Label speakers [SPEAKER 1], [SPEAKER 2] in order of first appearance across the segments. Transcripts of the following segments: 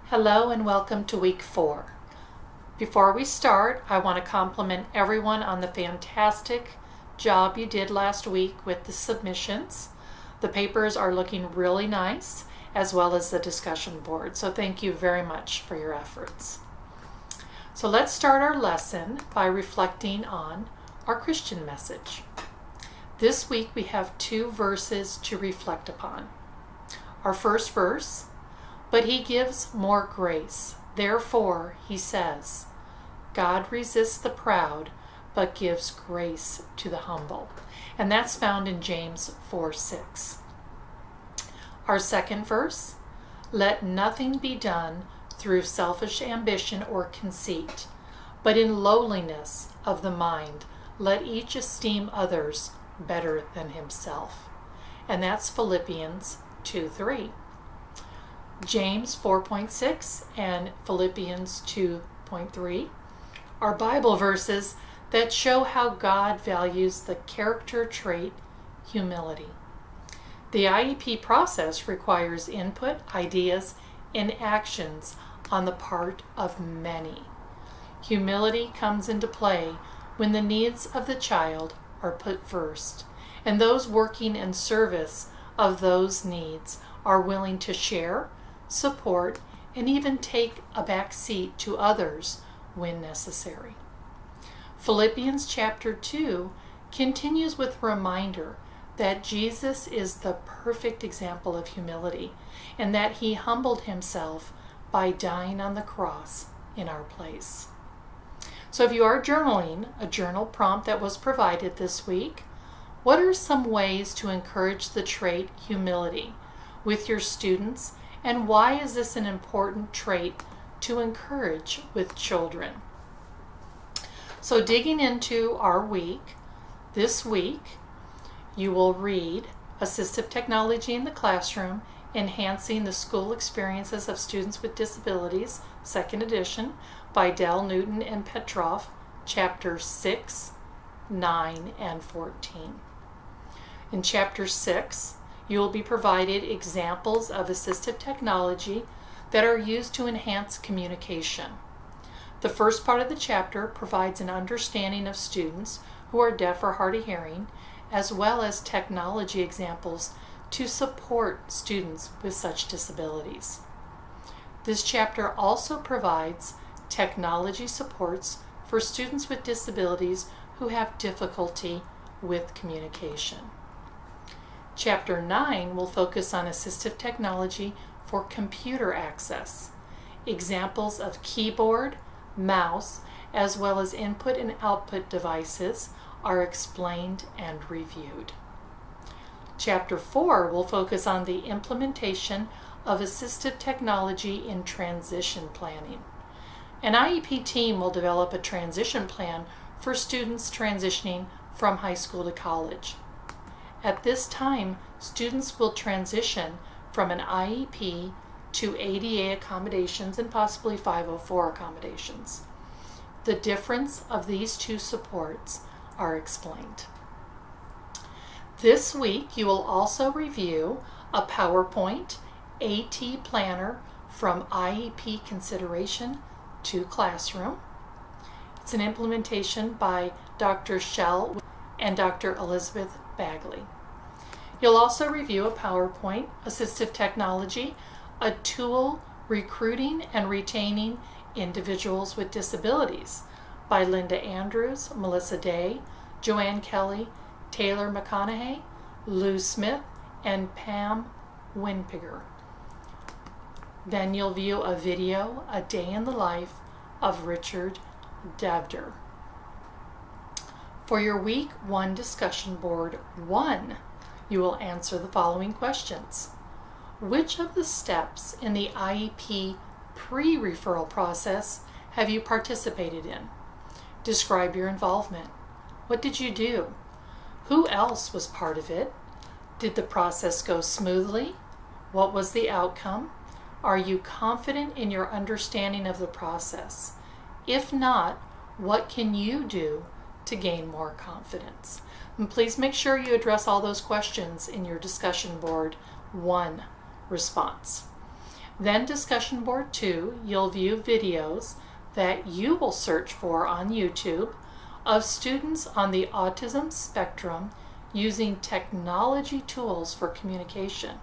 [SPEAKER 1] Hello and welcome to week 4. Before we start, I want to compliment everyone on the fantastic job you did last week with the submissions. The papers are looking really nice, as well as the discussion board, so thank you very much for your efforts. So let's start our lesson by reflecting on our Christian message. This week we have 2 verses to reflect upon. Our first verse, "But he gives more grace. Therefore," he says, "God resists the proud, but gives grace to the humble." And that's found in James 4:6. Our second verse, "Let nothing be done through selfish ambition or conceit, but in lowliness of the mind, let each esteem others better than himself." And that's Philippians 2:3. James 4:6 and Philippians 2:3 are Bible verses that show how God values the character trait humility. The IEP process requires input, ideas, and actions on the part of many. Humility comes into play when the needs of the child are put first, and those working in service of those needs are willing to share, support, and even take a back seat to others when necessary. Philippians chapter 2 continues with a reminder that Jesus is the perfect example of humility and that he humbled himself by dying on the cross in our place. So if you are journaling, a journal prompt that was provided this week, what are some ways to encourage the trait humility with your students, and why is this an important trait to encourage with children? So digging into our week, this week you will read Assistive Technology in the Classroom, Enhancing the School Experiences of Students with Disabilities, 2nd edition, by Dell Newton and Petroff, chapter 6, 9, and 14. In chapter 6, you will be provided examples of assistive technology that are used to enhance communication. The first part of the chapter provides an understanding of students who are deaf or hard of hearing, as well as technology examples to support students with such disabilities. This chapter also provides technology supports for students with disabilities who have difficulty with communication. Chapter 9 will focus on assistive technology for computer access. Examples of keyboard, mouse, as well as input and output devices are explained and reviewed. Chapter 4 will focus on the implementation of assistive technology in transition planning. An IEP team will develop a transition plan for students transitioning from high school to college. At this time, students will transition from an IEP to ADA accommodations and possibly 504 accommodations. The difference of these 2 supports are explained. This week, you will also review a PowerPoint AT Planner from IEP Consideration to Classroom. It's an implementation by Dr. Shell and Dr. Elizabeth Bagley. You'll also review a PowerPoint, Assistive Technology, a tool recruiting and retaining individuals with disabilities by Linda Andrews, Melissa Day, Joanne Kelly, Taylor McConaughey, Lou Smith, and Pam Winpigger. Then you'll view a video, A Day in the Life of Richard Devder. For your week 1 discussion board 1, you will answer the following questions. Which of the steps in the IEP pre-referral process have you participated in? Describe your involvement. What did you do? Who else was part of it? Did the process go smoothly? What was the outcome? Are you confident in your understanding of the process? If not, what can you do to gain more confidence? And please make sure you address all those questions in your discussion board 1 response. Then discussion board 2, you'll view videos that you will search for on YouTube of students on the autism spectrum using technology tools for communication.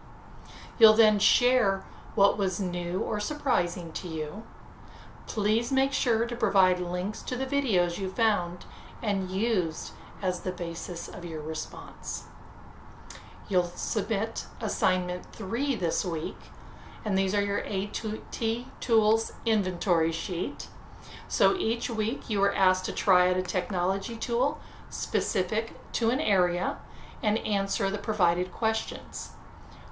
[SPEAKER 1] You'll then share what was new or surprising to you. Please make sure to provide links to the videos you found and used as the basis of your response. You'll submit assignment 3 this week, and these are your AT Tools inventory sheet. So each week you are asked to try out a technology tool specific to an area and answer the provided questions.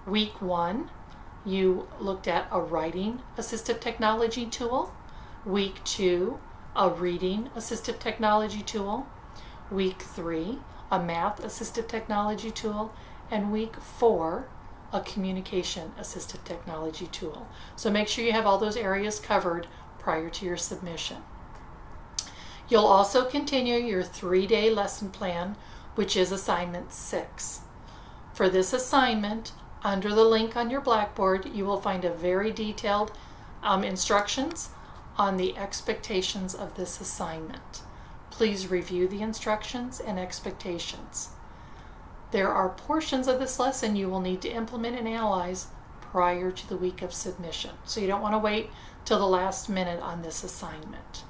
[SPEAKER 1] Week 1, you looked at a writing assistive technology tool. Week 2, a reading assistive technology tool. Week 3, a math assistive technology tool. And week 4, a communication assistive technology tool. So make sure you have all those areas covered prior to your submission. You'll also continue your 3-day lesson plan, which is assignment 6. For this assignment, under the link on your Blackboard, you will find a very detailed instructions on the expectations of this assignment. Please review the instructions and expectations. There are portions of this lesson you will need to implement and analyze prior to the week of submission. So you don't want to wait till the last minute on this assignment.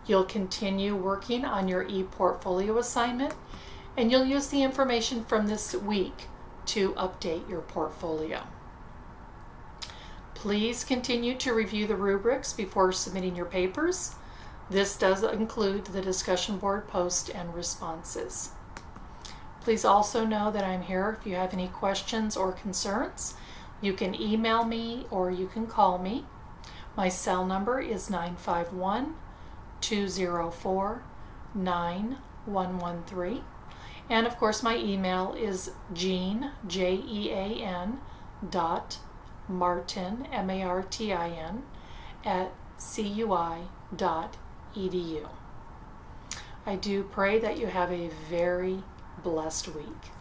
[SPEAKER 1] You'll continue working on your e-portfolio assignment, and you'll use the information from this week to update your portfolio. Please continue to review the rubrics before submitting your papers. This does include the discussion board post and responses. Please also know that I'm here if you have any questions or concerns. You can email me or you can call me. My cell number is 951-204-9113. And of course my email is Jean, Jean, Martin, Martin, at cui.edu. I do pray that you have a very blessed week.